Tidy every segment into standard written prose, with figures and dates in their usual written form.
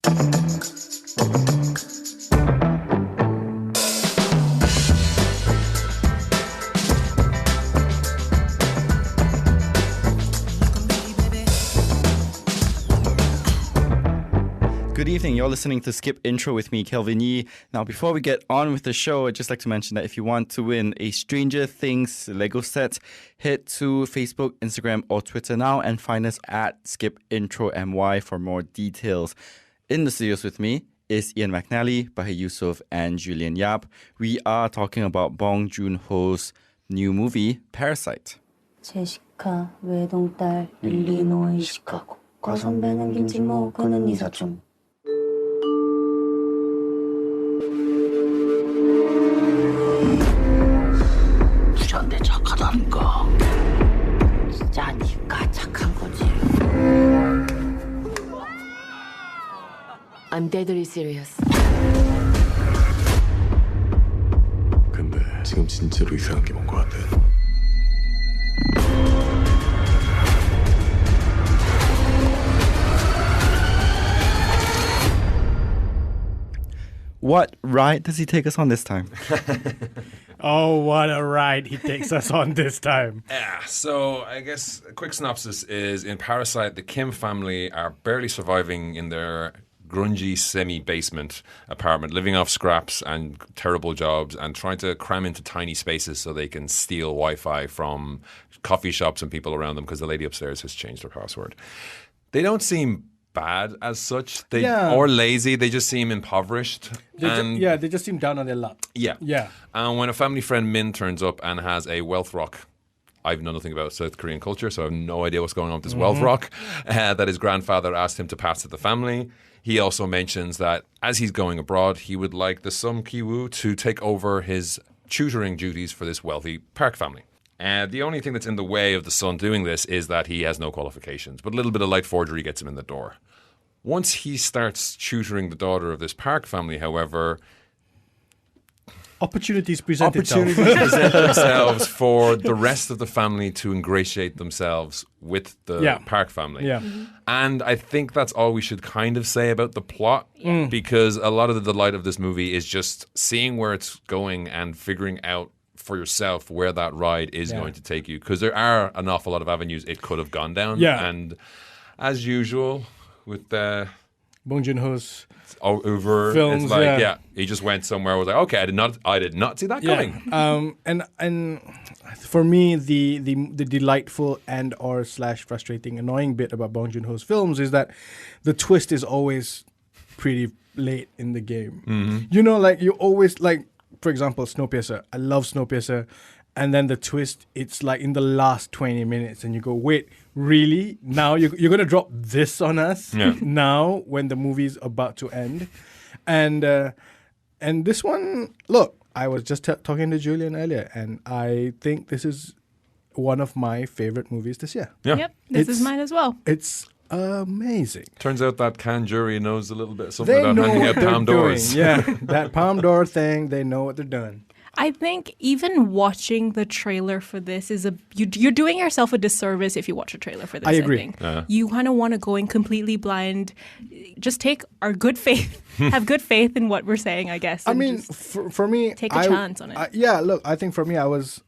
Good evening. You're listening to Skip Intro with me, Kelvin Yee. Now, before we get on with the show, I'd just like to mention that if you want to win a Stranger Things Lego set, head to Facebook, Instagram, or Twitter now and find us at skipintro.my for more details. In the studios with me is Ian McNally, Bahir Yusuf, and Julian Yap. We are talking about Bong Joon-ho's new movie, Parasite. 제시카 외동딸 일리노이 시카고 과선배는 김치모 그는 이사촌 부자인데 착하다니까 진짜 니가 착한 거지 I'm deadly serious. 근데 지금 진짜로 이상한 게 뭔 것 같아. What ride does he take us on this time? Oh, what a ride he takes us on this time. Yeah, so I guess a quick synopsis is in Parasite, the Kim family are barely surviving in their grungy semi-basement apartment, living off scraps and terrible jobs and trying to cram into tiny spaces so they can steal Wi-Fi from coffee shops and people around them because the lady upstairs has changed her password. They don't seem bad as such, or lazy. They just seem impoverished. They just seem down on their luck. Yeah. And when a family friend Min turns up and has a wealth rock, I know nothing about South Korean culture, so I have no idea what's going on with this wealth rock that his grandfather asked him to pass to the family. He also mentions that as he's going abroad, he would like the Sum Ki-woo to take over his tutoring duties for this wealthy Park family. The only thing that's in the way of the son doing this is that he has no qualifications, but a little bit of light forgery gets him in the door. Once he starts tutoring the daughter of this Park family, however, opportunities present themselves for the rest of the family to ingratiate themselves with the Park family. Yeah. And I think that's all we should kind of say about the plot, because a lot of the delight of this movie is just seeing where it's going and figuring out for yourself where that ride is going to take you, because there are an awful lot of avenues it could have gone down. And as usual with Bong Joon-ho's over films, it's like he just went somewhere. I was like, okay, I did not see that coming. And for me, the delightful and or / frustrating, annoying bit about Bong Joon-ho's films is that the twist is always pretty late in the game. You know, like you always like. For example, Snowpiercer. I love Snowpiercer. And then the twist, it's like in the last 20 minutes. And you go, wait, really? Now you're going to drop this on us? Now when the movie's about to end? And this one, look, I was just talking to Julian earlier. And I think this is one of my favorite movies this year. Yeah. Yep, this is mine as well. It's amazing. Turns out that Cannes jury knows a little bit something about handing out palm doors. Yeah, that palm door thing, they know what they're doing. I think even watching the trailer for this is you're doing yourself a disservice if you watch a trailer for this. I agree. think. You kind of want to go in completely blind. Just take our good faith, have good faith in what we're saying, I guess. I mean, for me, take a chance on it. Look, I think for me, I was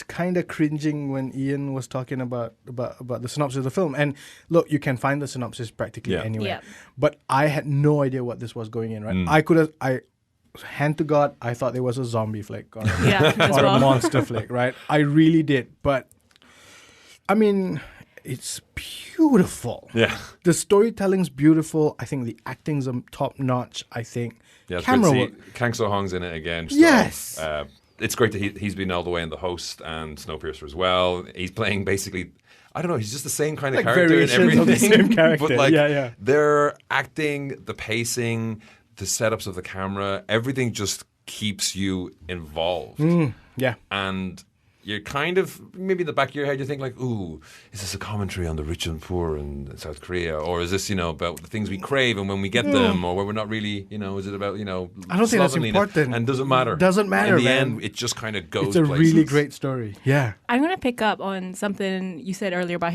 kind of cringing when Ian was talking about the synopsis of the film. And look, you can find the synopsis practically anywhere. Yeah. But I had no idea what this was going in. Right? Hand to God, I thought it was a zombie flick or a monster flick, right? I really did. But, I mean, it's beautiful. Yeah. The storytelling's beautiful. I think the acting's top-notch, I think. Yeah, camera work. Kang So-hong's in it again. So, yes. It's great that he's been all the way in The Host and Snowpiercer as well. He's playing basically... I don't know. He's just the same kind of character in everything. Of the same character. But their acting, the pacing... the setups of the camera, everything just keeps you involved. Yeah. And you're kind of, maybe in the back of your head, you think like, ooh, is this a commentary on the rich and poor in South Korea? Or is this, about the things we crave and when we get them? Or where we're not really, is it about, I don't think that's important. And doesn't matter. Doesn't matter, in the man. end, it just kind of goes It's a places. really great story. Yeah. I'm going to pick up on something you said earlier about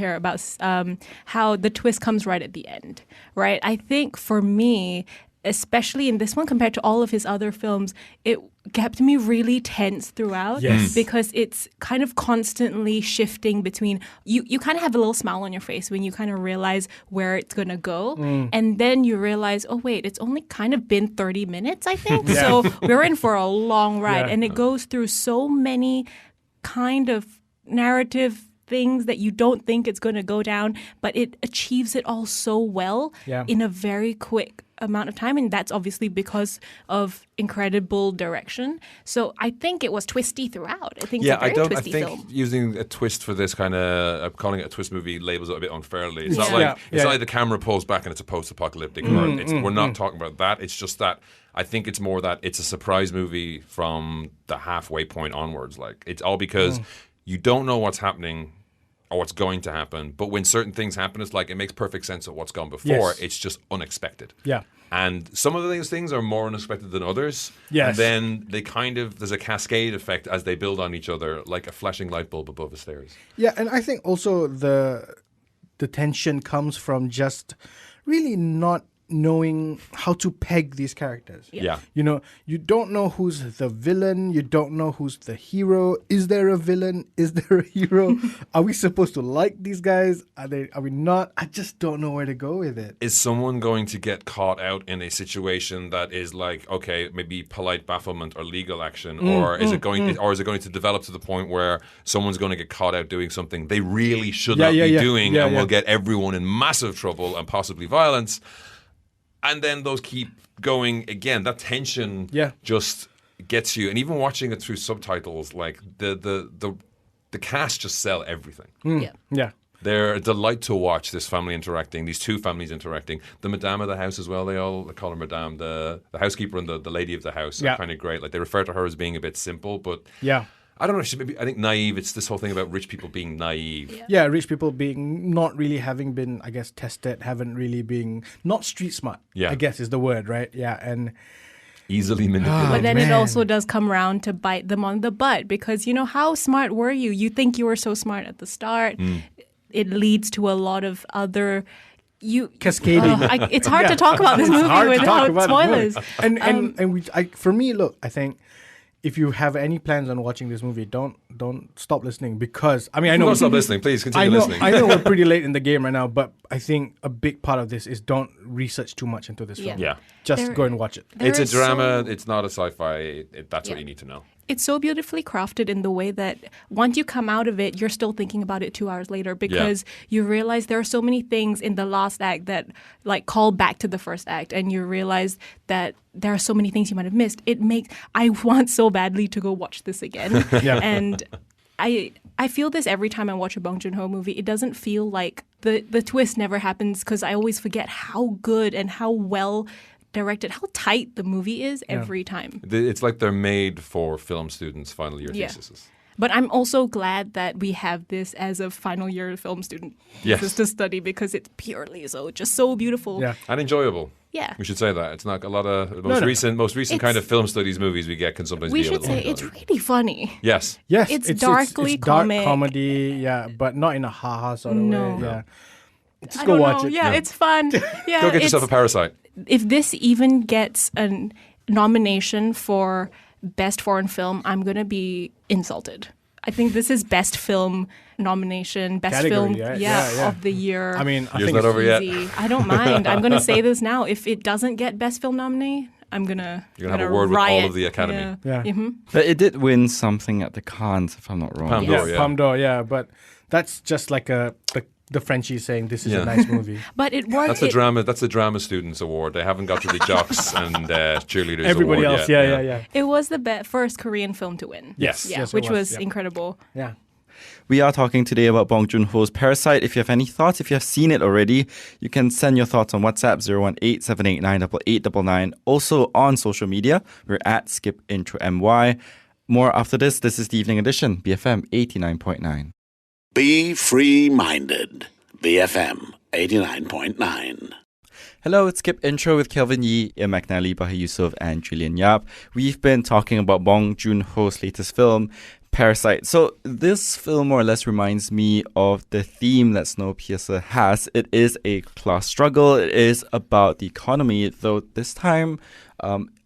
how the twist comes right at the end, right? I think for me, especially in this one compared to all of his other films, it kept me really tense throughout because it's kind of constantly shifting between you kind of have a little smile on your face when you kind of realize where it's going to go. And then you realize, oh, wait, it's only kind of been 30 minutes, I think. So we're in for a long ride. And it goes through so many kind of narrative things that you don't think it's going to go down, but it achieves it all so well in a very quick amount of time, and that's obviously because of incredible direction. So I think it was twisty throughout. I think it's a very twisty film. Using a twist for this kind of calling it a twist movie labels it a bit unfairly. It's not like it's not like the camera pulls back and it's a post-apocalyptic. We're not talking about that. It's just that I think it's more that it's a surprise movie from the halfway point onwards. Like it's all because you don't know what's happening or what's going to happen. But when certain things happen, it's like it makes perfect sense of what's gone before. Yes. It's just unexpected. Yeah. And some of these things are more unexpected than others. Yes. And then they there's a cascade effect as they build on each other, like a flashing light bulb above the stairs. Yeah, and I think also the tension comes from just really not knowing how to peg these characters. Yeah. You don't know who's the villain. You don't know who's the hero. Is there a villain? Is there a hero? Are we supposed to like these guys? Are we not? I just don't know where to go with it. Is someone going to get caught out in a situation that is like, okay, maybe polite bafflement or legal action, or is it going to develop to the point where someone's going to get caught out doing something they really should not be doing and will get everyone in massive trouble and possibly violence? And then those keep going again. That tension just gets you. And even watching it through subtitles, like the cast just sell everything. Yeah. They're a delight to watch, this family interacting, these two families interacting. The madame of the house as well, they call her madame. The housekeeper and the lady of the house are kind of great. Like they refer to her as being a bit simple, but I don't know. I think naive. It's this whole thing about rich people being naive. Yeah, rich people being not really having been, I guess, tested, haven't really been not street smart. I guess is the word, right? Yeah, and easily manipulated. But then it also does come around to bite them on the butt because how smart were you? You think you were so smart at the start. It leads to a lot of other. Cascading. It's hard to talk about this movie without spoilers. For me, look, I think. If you have any plans on watching this movie, don't stop listening because I know don't stop listening. Please continue listening. I know we're pretty late in the game right now, but I think a big part of this is don't research too much into this film. Yeah, just go and watch it. It's a drama. It's not a sci-fi. That's what you need to know. It's so beautifully crafted in the way that once you come out of it, you're still thinking about it 2 hours later because you realize there are so many things in the last act that like call back to the first act, and you realize that there are so many things you might have missed. I want so badly to go watch this again. And I feel this every time I watch a Bong Joon-ho movie. It doesn't feel like the twist never happens because I always forget how good and how well directed, how tight the movie is every time. It's like they're made for film students' final year theses. But I'm also glad that we have this as a final year film student thesis to study because it's purely so beautiful. Yeah. And enjoyable. Yeah. We should say that. It's not a lot of most recent kind of film studies movies we get can sometimes be a little. We should say it's really funny. Yes. It's darkly it's dark comic. comedy, but not in a ha-ha sort of way. Yeah. Just I go don't watch know. it. Yeah, it's fun. Yeah, Go get yourself a Parasite. If this even gets a nomination for Best Foreign Film, I'm going to be insulted. I think this is Best Film nomination, Best Category, Film of the year. I mean, I Year's think not it's over yet. easy. I don't mind. I'm going to say this now. If it doesn't get Best Film nominee, I'm going to You're going to have a word riot. with all of the Academy. Yeah. Mm-hmm. But it did win something at the Cannes, if I'm not wrong. Palme d'Or, Palme d'Or, but that's just like the Frenchies saying this is a nice movie. But it was. That's the drama students award. They haven't got to the jocks and cheerleaders Everybody award else, yet. yeah. It was the first Korean film to win. Yes, which it was yeah. incredible. Yeah. We are talking today about Bong Joon-ho's Parasite. If you have any thoughts, if you have seen it already, you can send your thoughts on WhatsApp 018-789-8899. Also on social media, we're at skipintro.my. More after this. This is the Evening Edition, BFM 89.9. Be free-minded. BFM 89.9. Hello, it's Skip Intro with Kelvin Yee, Ian McNally, Bahar Yusuf, and Julian Yap. We've been talking about Bong Joon-ho's latest film, Parasite. So this film more or less reminds me of the theme that Snowpiercer has. It is a class struggle. It is about the economy, though this time,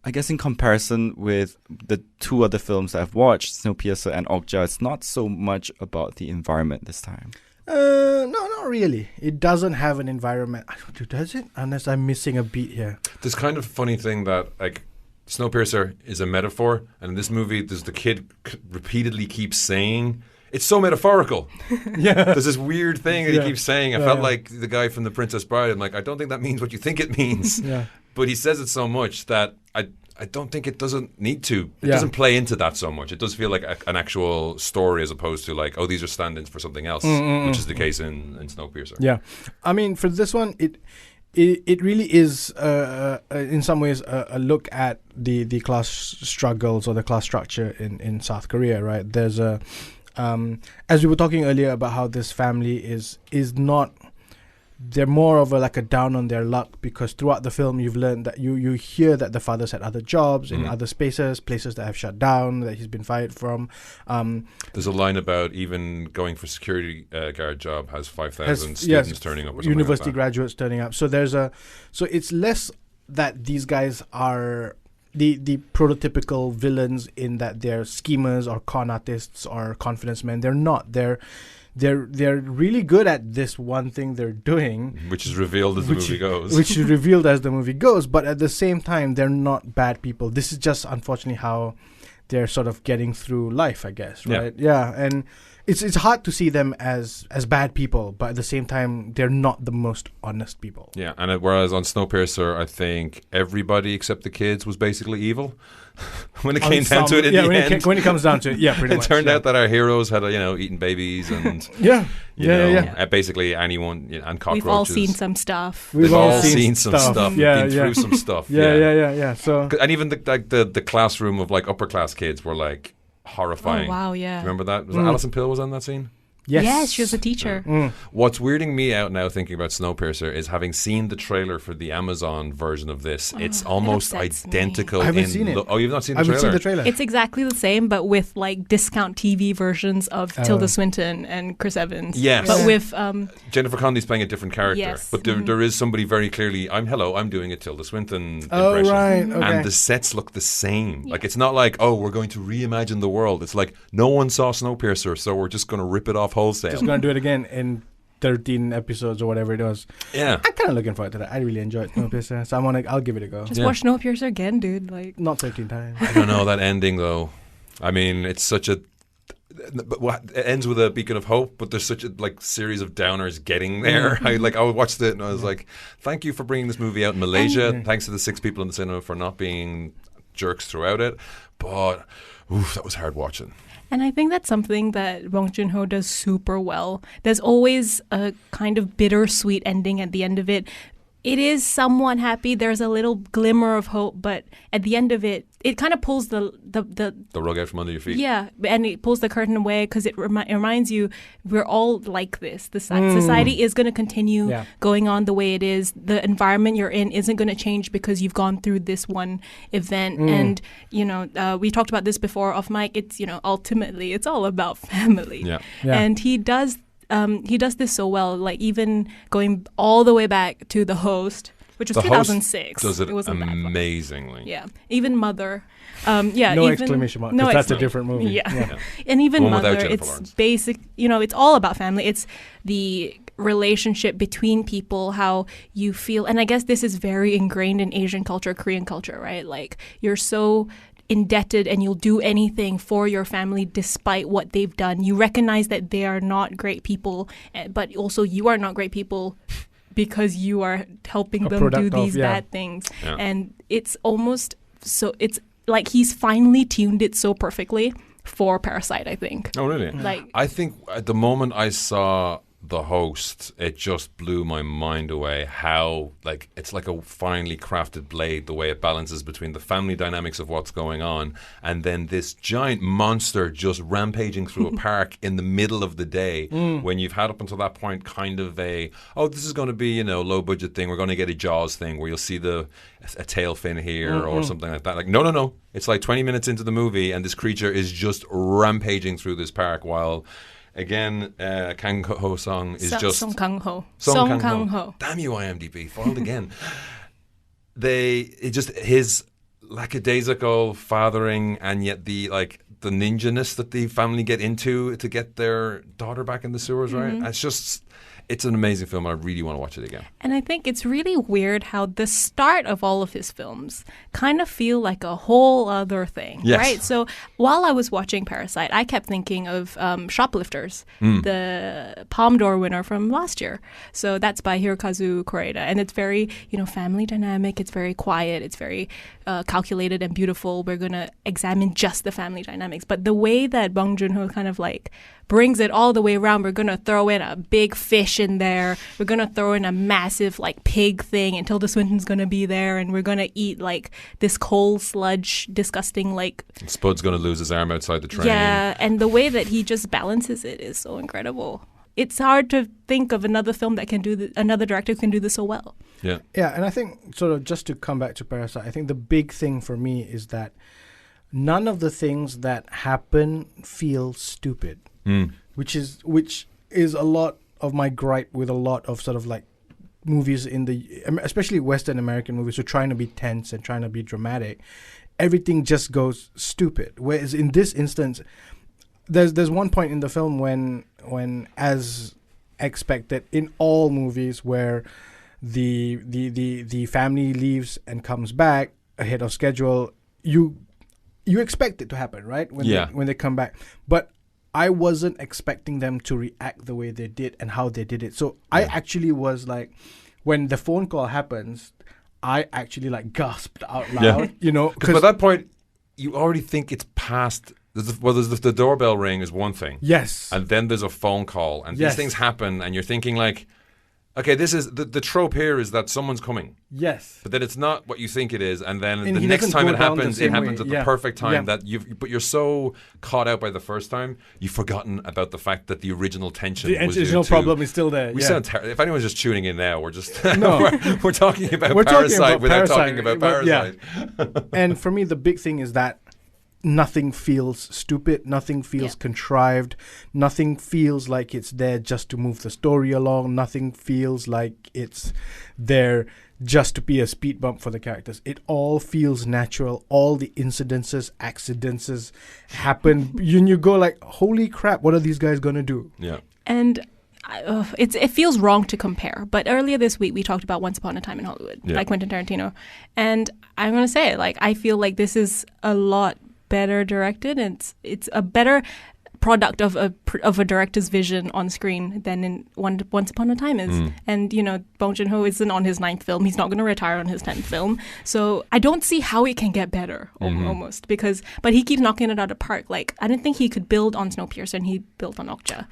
I guess in comparison with the two other films that I've watched, Snowpiercer and Okja, it's not so much about the environment this time. No, not really. It doesn't have an environment. Does it? Unless I'm missing a beat here. This kind of funny thing that, like, Snowpiercer is a metaphor, and in this movie, there's the kid repeatedly keeps saying, it's so metaphorical. Yeah. There's this weird thing that he keeps saying. I felt like the guy from The Princess Bride. I'm like, I don't think that means what you think it means. Yeah. But he says it so much that I don't think it doesn't need to. It doesn't play into that so much. It does feel like an actual story as opposed to like, oh, these are stand-ins for something else, which is the case in Snowpiercer. Yeah. I mean, for this one, it really is, in some ways, a look at the class struggles or the class structure in South Korea, right? There's a... as we were talking earlier about how this family is not... They're more of a down on their luck, because throughout the film you've learned that you hear that the father's had other jobs in other places that have shut down, that he's been fired from. There's a line about even going for security guard job has 5,000 students turning up. Or university like graduates turning up. So so it's less that these guys are the prototypical villains in that they're schemers or con artists or confidence men. They're not. They're really good at this one thing they're doing, which is revealed as the movie goes. Which is revealed as the movie goes, but at the same time, they're not bad people. This is just unfortunately how they're sort of getting through life, I guess, right? Yeah, and it's hard to see them as bad people, but at the same time, they're not the most honest people. Yeah, and whereas on Snowpiercer, I think everybody except the kids was basically evil. When it came down to it, in the end, when it comes down to it, pretty much. It turned out that our heroes had, eaten babies and basically anyone and cockroaches. We've all seen some stuff. We've all seen some stuff. Been through some stuff. Yeah. So, and even the classroom of upper class kids were horrifying. Oh wow, yeah. Remember that? Was it Alison Pill was on that scene? Yes, she was a teacher. What's weirding me out now thinking about Snowpiercer is having seen the trailer for the Amazon version of this. It's almost identical. I haven't seen it. Oh, you've not seen the trailer? trailer? I haven't seen the trailer. It's exactly the same, but with discount TV versions of Tilda Swinton and Chris Evans. Yes. But with Jennifer Connelly's playing a different character. Yes. But there is somebody very clearly, I'm doing a Tilda Swinton impression. Oh, right. Okay. And the sets look the same. Yeah. It's not like, oh, we're going to reimagine the world. It's like, no one saw Snowpiercer, so we're just going to rip it off wholesale. Just going to do it again in 13 episodes or whatever it was. Yeah. I'm kind of looking forward to that. I really enjoyed Snowpiercer, so I'll give it a go. Just watch Snowpiercer again, dude. Not 13 times. I don't know, that ending though. I mean, it's such a... It ends with a beacon of hope, but there's such a series of downers getting there. I watched it and I was like, thank you for bringing this movie out in Malaysia. Thanks to the 6 people in the cinema for not being jerks throughout it. But that was hard watching. And I think that's something that Bong Joon-ho does super well. There's always a kind of bittersweet ending at the end of it. It is somewhat happy. There's a little glimmer of hope, but at the end of it, it kind of pulls the rug out from under your feet. Yeah, and it pulls the curtain away because it reminds you we're all like this. The society is going to continue going on the way it is. The environment you're in isn't going to change because you've gone through this one event. And we talked about this before off mic. It's ultimately it's all about family. Yeah. And he does this so well. Even going all the way back to The Host, which was 2006. Does it wasn't amazingly. Yeah. Even Mother. No exclamation mark, because that's a different movie. Yeah. And even Mother, it's basic, it's all about family. It's the relationship between people, how you feel. And I guess this is very ingrained in Asian culture, Korean culture, right? You're so indebted and you'll do anything for your family despite what they've done. You recognize that they are not great people, but also you are not great people because you are helping them do these bad things. Yeah. And it's almost so, it's like he's finally tuned it so perfectly for Parasite, I think. Oh, really? I think at the moment I saw The Host, it just blew my mind away how, like, it's like a finely crafted blade, the way it balances between the family dynamics of what's going on and then this giant monster just rampaging through a park in the middle of the day when you've had up until that point kind of this is going to be, low budget thing. We're going to get a Jaws thing where you'll see a tail fin here or something like that. Like, no. It's like 20 minutes into the movie and this creature is just rampaging through this park while... Again, Kang Ho Song is just... Song Kang Ho. Song Kang Ho. Damn you, IMDb. Foiled again. His lackadaisical fathering and yet the ninja-ness that the family get into to get their daughter back in the sewers, right? It's an amazing film. I really want to watch it again. And I think it's really weird how the start of all of his films kind of feel like a whole other thing, right? So while I was watching Parasite, I kept thinking of Shoplifters, the Palme d'Or winner from last year. So that's by Hirokazu Koreeda. And it's very, family dynamic. It's very quiet. It's very calculated and beautiful. We're going to examine just the family dynamics. But the way that Bong Joon-ho kind of brings it all the way around, we're going to throw in a big fish in there. We're going to throw in a massive pig thing, and Tilda Swinton's going to be there, and we're going to eat this coal sludge, disgusting Spud's going to lose his arm outside the train. Yeah, and the way that he just balances it is so incredible. It's hard to think of another film that can do another director who can do this so well. Yeah. Yeah, and I think sort of just to come back to Parasite, I think the big thing for me is that none of the things that happen feel stupid. Which is a lot of my gripe with a lot of sort of movies especially Western American movies who are trying to be tense and trying to be dramatic. Everything just goes stupid. Whereas in this instance, there's one point in the film when as expected in all movies where the family leaves and comes back ahead of schedule, you expect it to happen, right? When they come back, but I wasn't expecting them to react the way they did and how they did it. So I actually was when the phone call happens, I actually gasped out loud, Because by that point, you already think it's past. The doorbell ring is one thing. Yes. And then there's a phone call. And these things happen and you're thinking okay, this is the trope here is that someone's coming. Yes. But then it's not what you think it is. And then and the next time it happens at way. the perfect time but you're so caught out by the first time, you've forgotten about the fact that the original tension was there no too. problem is still there. We sound if anyone's just tuning in now, we're just we're talking about Parasite without talking about Parasite. And for me, the big thing is that nothing feels stupid, nothing feels contrived, nothing feels like it's there just to move the story along, nothing feels like it's there just to be a speed bump for the characters. It all feels natural. All the accidents happen. You go holy crap, what are these guys going to do? Yeah. And it feels wrong to compare. But earlier this week, we talked about Once Upon a Time in Hollywood by Quentin Tarantino. And I'm going to say it, I feel like this is a lot better directed, and it's a better product of a director's vision on screen than in Once Upon a Time is. And Bong Joon-ho isn't on his 9th film. He's not going to retire on his 10th film. So I don't see how it can get better almost but he keeps knocking it out of the park. I didn't think he could build on Snowpiercer, and he built on Okja.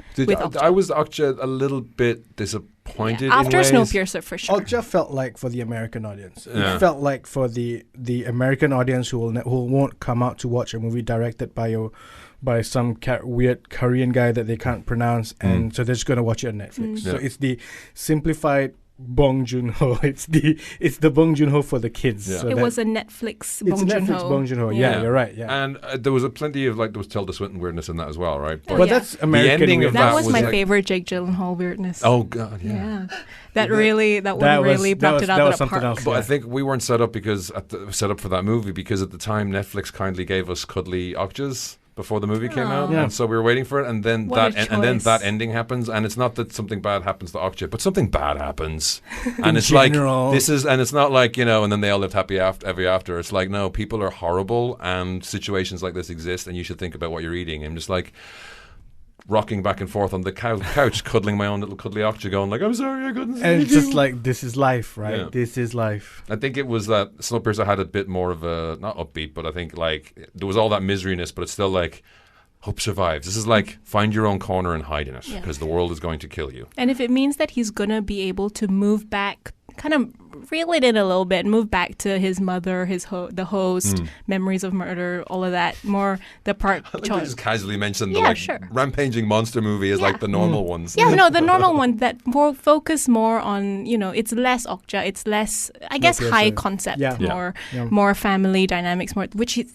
I was Okja a little bit disappointed after in ways. Snowpiercer for sure. Okja felt for the American audience. It felt for the American audience who won't come out to watch a movie directed by some weird Korean guy that they can't pronounce, and so they're just going to watch it on Netflix. So it's the simplified Bong Joon-ho. It's the Bong Joon-ho for the kids. Yeah. So it was a Netflix Bong Joon-ho. It's a Netflix Bong Joon-ho. Yeah, you're right. Yeah. And there was plenty of there was Tilda Swinton weirdness in that as well, right? But that's American. The ending of that was my favorite Jake Gyllenhaal weirdness. Oh God, yeah. That one really knocked it out of the park. Else, but I think we weren't set up for that movie because at the time Netflix kindly gave us cuddly Okjas before the movie came out, and so we were waiting for it, and then that ending happens, and it's not that something bad happens to Okja, but something bad happens, and it's general. and it's not and then they all lived happy ever after. It's no, people are horrible, and situations like this exist, and you should think about what you're eating. And just rocking back and forth on the couch, cuddling my own little cuddly Okja, going I'm sorry I couldn't save and it's you. just this is life, right? Yeah. This is life. I think it was that Snowpiercer had a bit more of a, not upbeat, but I think there was all that miseryness, but it's still hope survives. This is like find your own corner and hide in it Yeah. because the world is going to kill you. And if it means that he's going to be able to move back, kind of reel it in a little bit, move back to his mother, the host, memories of murder, all of that, more the part. I like you just casually mentioned the Yeah, like sure. rampaging monster movie is like the normal ones. Yeah, no, the normal one that more focus more on, it's less okja, it's less, I guess, high concept, Yeah. more family dynamics, more, which is,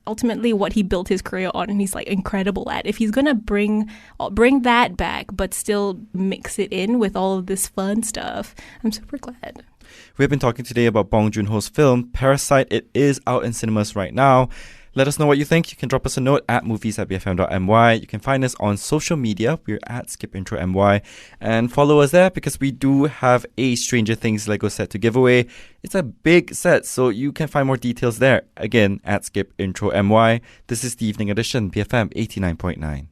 ultimately what he built his career on, and he's like incredible at. If he's gonna bring that back, but still mix it in with all of this fun stuff, I'm super glad. We've been talking today about Bong Joon-ho's film, Parasite. It is out in cinemas right now. Let us know what you think. You can drop us a note at movies@bfm.my. You can find us on social media. We're at skipintro.my. And follow us there because we do have a Stranger Things Lego set to give away. It's a big set, so you can find more details there. Again, at skipintro.my. This is the Evening Edition, BFM 89.9.